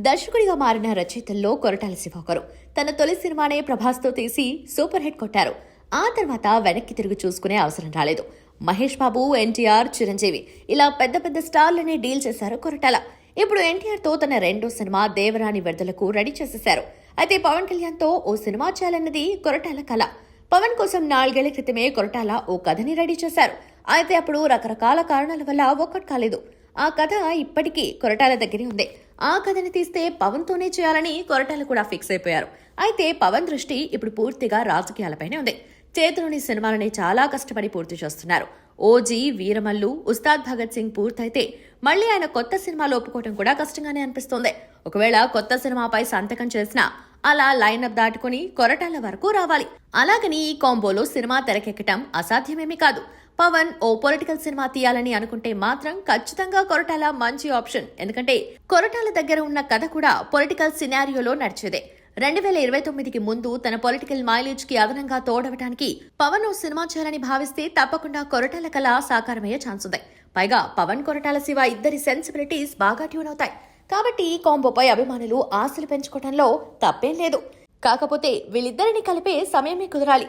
దర్శకుడిగా మారిన రచయితల్లో కొరటాల శివ ఒకరు. తన తొలి సినిమానే ప్రభాస్తో తీసి సూపర్ హిట్ కొట్టారు. ఆ తర్వాత వెనక్కి తిరిగి చూసుకునే అవసరం రాలేదు. మహేష్ బాబు, ఎన్టీఆర్, చిరంజీవి ఇలా పెద్ద పెద్ద స్టార్లనే డీల్ చేశారు కొరటాల. ఇప్పుడు ఎన్టీఆర్తో తన రెండో సినిమా దేవరాని విడుదలకు రెడీ చేసేశారు. అయితే పవన్ కళ్యాణ్తో ఓ సినిమా చేయాలన్నది కొరటాల కల. పవన్ కోసం 4 ఏళ్ల క్రితమే కొరటాల ఓ కథని రెడీ చేశారు. అయితే అప్పుడు రకరకాల కారణాల వల్ల ఒక్కటి కాలేదు. ఆ కథ ఇప్పటికీ కొరటాల దగ్గరే ఉంది. ఆ కథని తీస్తే పవన్ తోనే చేయాలని కొరటాల కూడా ఫిక్స్ అయిపోయారు. అయితే పవన్ దృష్టి ఇప్పుడు పూర్తిగా రాజకీయాలపైనే ఉంది. చేతిలోని సినిమాలని చాలా కష్టపడి పూర్తి చేస్తున్నారు. ఓజీ, వీరమల్లు, ఉస్తాద్ భగత్ సింగ్ పూర్తయితే మళ్లీ ఆయన కొత్త సినిమాలు ఒప్పుకోవడం కూడా కష్టంగానే అనిపిస్తోంది. ఒకవేళ కొత్త సినిమాపై సంతకం చేసినా అలా లైనప్ దాటుకుని కొరటాల వరకు రావాలి. అలాగని ఈ కాంబోలో సినిమా తెరకెక్కటం అసాధ్యమేమీ కాదు. పవన్ ఓ పొలిటికల్ సినిమా తీయాలని అనుకుంటే మాత్రం ఖచ్చితంగా కొరటాల మంచి ఆప్షన్. ఎందుకంటే కొరటాల దగ్గర ఉన్న కథ కూడా పొలిటికల్ సినారియోలో నడిచేదే. 2029కి ముందు తన పొలిటికల్ మైలేజ్ కి అదనంగా తోడవటానికి పవన్ ఓ సినిమా చేయాలని భావిస్తే తప్పకుండా కొరటాల కళ సాకారమయ్యే ఛాన్స్ ఉంది. పైగా పవన్, కొరటాల శివ ఇద్దరి సెన్సిబిలిటీస్ బాగా ట్యూన్ అవుతాయి. కాబట్టి ఈ కాంబోపై అభిమానులు ఆశలు పెంచుకోవడంలో తప్పేం లేదు. కాకపోతే వీళ్ళిద్దరిని కలిపే సమయమే కుదరాలి.